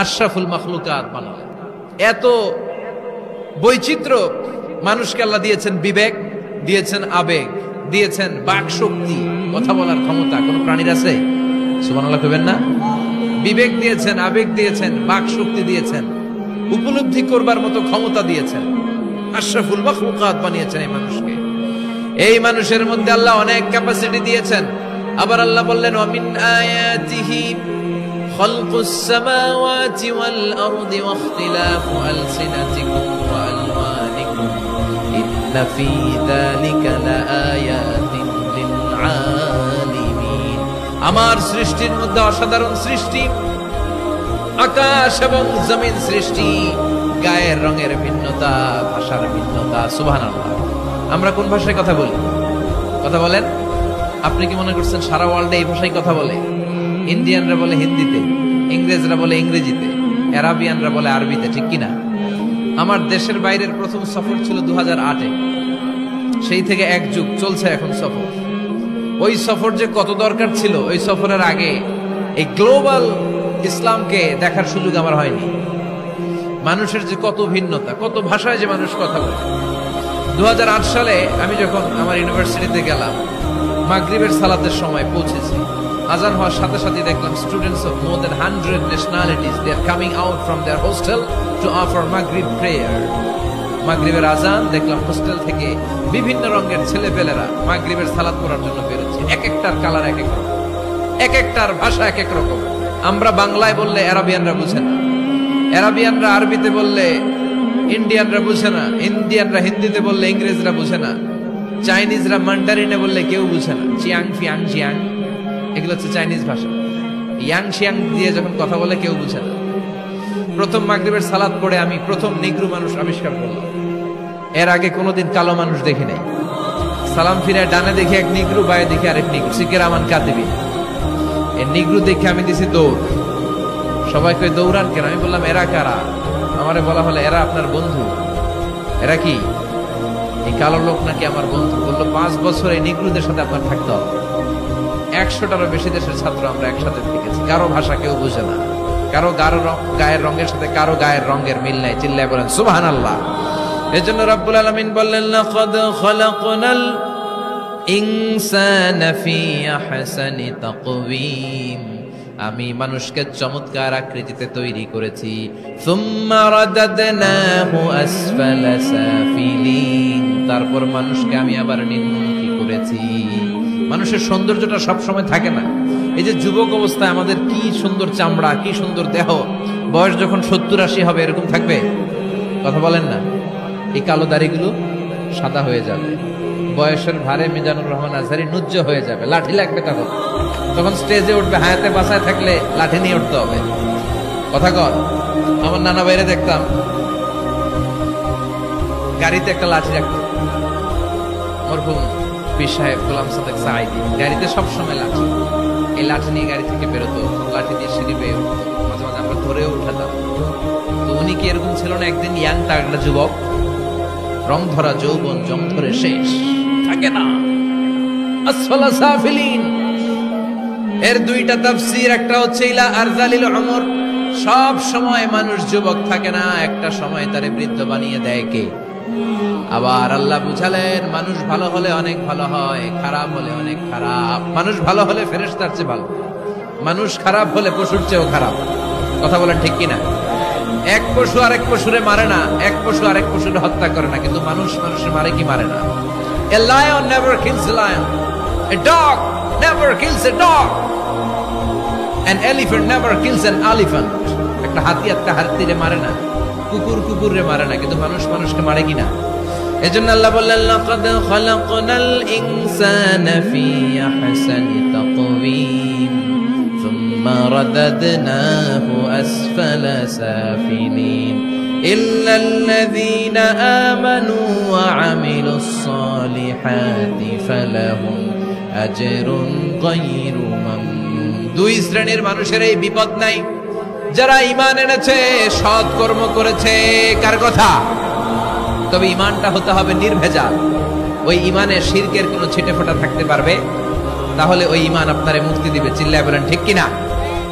আশরাফুল মাখলুকাত বানালেন। এত বৈচিত্র্য মানুষকে আল্লাহ দিয়েছেন, বিবেক দিয়েছেন, আবেগ দিয়েছেন, বাক শক্তি, কথা বলার ক্ষমতা। কোন প্রাণীর আছে? সুবহানাল্লাহ কইবেন না? বিবেক দিয়েছেন, আবেগ দিয়েছেন, বাক শক্তি দিয়েছেন, উপলব্ধি করবার মতো ক্ষমতা দিয়েছেন। আশরাফুল মাখলুকাত বানিয়েছেন এই মানুষকে। এই মানুষের মধ্যে আল্লাহ অনেক ক্যাপাসিটি দিয়েছেন। আবার আল্লাহ বললেন, ওয়া মিন আয়াতিহি খালকুস সামাওয়াতি ওয়াল আরদি ওয়া ইখতিলাফু আলসিনাতিকুম ওয়া আলওয়ানিকুম ইন্না ফী যালিকা লাআয়াতিন লিল আলিমিন। আমার সৃষ্টির মধ্যে অসাধারণ সৃষ্টি, আকাশ এবং জমিন সৃষ্টি, গায়ের রঙের ভিন্নতা, ভাষার ভিন্নতা। সুবহানাল্লাহ। আমরা কোন ভাষায় কথা বলি? কথা বলেন? আপনি কি মনে করছেন সারা ওয়ার্ল্ডে এই ভাষায় কথা বলে? ইন্ডিয়ানরা বলে হিন্দিতে, ইংরেজরা বলে ইংরেজিতে, আরাবিয়ানরা বলে আরবিতে, ঠিক কিনা? আমার দেশের বাইরের প্রথম সফর ছিল 2008-এ। সেই থেকে এক যুগ চলছে এখন সফর। ওই সফর যে কত দরকার ছিল, ওই সফরের আগে এই গ্লোবাল ইসলামকে দেখার সুযোগ আমার হয়নি। মানুষের যে কত ভিন্নতা, কত ভাষায় যে মানুষ কথা বলে। 2008 সালে আমি যখন আমার ইউনিভার্সিটিতে গেলাম, মাগরিবের সালাতের সময় পৌঁছেছি। আজান হওয়ার সাথে সাথে দেখলাম students of more than 100 nationalities they are coming out from their hostel to offer Maghrib prayer. মাগরিবের আজান দেখলাম হোস্টেল থেকে বিভিন্ন রঙের ছেলেপেলেরা মাগরিবের সালাত পড়ার জন্য বেরোচ্ছে। এক একটার কালার এক এক রকম, এক একটার ভাষা এক এক রকম। আমরা বাংলায় বললে আরাবিয়ানরা বুঝে না, আরাবিয়ানরা আরবিতে বললে ইন্ডিয়ানরা বুঝে না, ইন্ডিয়ানরা হিন্দিতে বললে ইংরেজরা বুঝে না, চাইনিজরা মান্ডারিনে বললে কেউ বুঝে না। চিয়াং ফিয়াং জিয়াং, এগুলো হচ্ছে চাইনিজ ভাষা। ইয়াং শিয়াং দিয়ে যখন কথা বলে কেউ বুঝে না। প্রথম মাগরিবের সালাত পড়ে আমি প্রথম নিগ্রু মানুষ আবিষ্কার করলাম। এর আগে কোনোদিন কালো মানুষ দেখি নাই। সালাম ফিরে ডানে দেখি এক নিগ্রু, বায়ে দেখি আরেক নিগ্রু, সিকেরামান কাতিবি। এই নিগ্রু দেখে আমি দিছি দৌড়। সবাই কই দৌড়ান কেন? আমি বললাম এরা কারা? আমারে বলা হলো এরা আপনার বন্ধু। এরা কি? এই কালো লোক নাকি আমার বন্ধু। বললো 5 বছর এই নিগ্রুদের সাথে আপনার থাকতে হবে। 100টারও বেশি দেশের ছাত্র আমরা একসাথে থেকেছি। কারো ভাষা কেউ বুঝে না, কারো গায়ের রঙের সাথে কারো গায়ের রঙের মিল নাই। চিল্লায় বলেন সুবহানাল্লাহ। এজন্য রব্বুল আলামিন বললেন, লাকাদ খালাকনাল ইনসানা ফি আহসানি তাকওয়িম। আমি মানুষকে চমৎকার আকৃতিতে তৈরি করেছি। সুম্মা রাদাদনাহু আসফালা সাফিলিন। তারপর মানুষকে আমি আবার নিম্নমুখী করেছি। মানুষের সৌন্দর্যটা সব সময় থাকে না। এই যে যুবক অবস্থায় আমাদের কি সুন্দর চামড়া, কি সুন্দর দেহ, বয়স যখন 70-80 হবে এরকম থাকবে? কথা বলেন না। এই কালো দাড়িগুলো সাদা হয়ে যাবে, বয়সের ভারে মিজানুর রহমান আজহারি নুজ্জ হয়ে যাবে, লাঠি লাগবে তখন। তখন স্টেজে উঠবে, হায়াতে বাসায় থাকলে লাঠি নিয়ে উঠতে হবে। কথা কর। আমার নানা বাইরে দেখতাম গাড়িতে একটা লাঠি রাখতো। মরহুম পীর সাহেব গোলাম সাদেক সাঈদী গাড়িতে সবসময় লাঠি, এই লাঠি নিয়ে গাড়ি থেকে বেরোতো, লাঠি দিয়ে সিঁড়ি বেয়ে উঠতো। মাঝে মাঝে আমরা ধরেও উঠাতাম। তো উনি কি এরকম ছিল না? একদিন ইয়াং তাগড়া যুবক, রং ধরা যৌবন, জং ধরে শেষ থাকে না। আসফালা সাফিলিন এর 2টা তাফসীর। একটা হচ্ছে ইলা আরজালিল উমর, সব সময় মানুষ যুবক থাকে না, একটা সময় তারে বৃদ্ধ বানিয়ে দেয় কে? আবার আল্লাহ বুঝালেন, মানুষ ভালো হলে অনেক ভালো হয়, খারাপ হলে অনেক খারাপ। মানুষ ভালো হলে ফেরেশতার চেয়ে ভালো, মানুষ খারাপ হলে পশুর চেয়েও খারাপ। কথা বলেন ঠিক কিনা? এক পশু আরেক পশুরে মারে না, এক পশু আরেক পশুরে হত্যা করে না, কিন্তু মানুষ মানুষের মারে কি মারে না? A lion never kills a lion, a dog never kills a dog, an elephant never kills an elephant. একটা হাতি একটা হাতিরে মারে না, কুকুর কুকুরে মারে না, কিন্তু মানুষ মানুষকে মারে কিনা? এজন্য আল্লাহ বললেন, লাকাদ খালাকনাল ইনসানা ফি আহসানি তাকওয়িম সুম্মা রাদাদনাহু আসফালা সাফিলিন ইল্লাল্লাযীনা আমানু ওয়া আমিলুস সালিহাতি ফালাহুম আজরুন গায়রু মামনুন। 2 শ্রেণীর মানুষের এই বিপদ নাই, যারা ঈমান এনেছে, সৎ কর্ম করেছে। কার কথা? তবে ঈমানটা হতে হবে নির্ভেজাল। ওই ঈমানে শিরকের কোনো ছিটেফোঁটা থাকতে পারবে? তাহলে ওই ঈমান আপনারে মুক্তি দিবে। চিল্লায় বলেন ঠিক কিনা?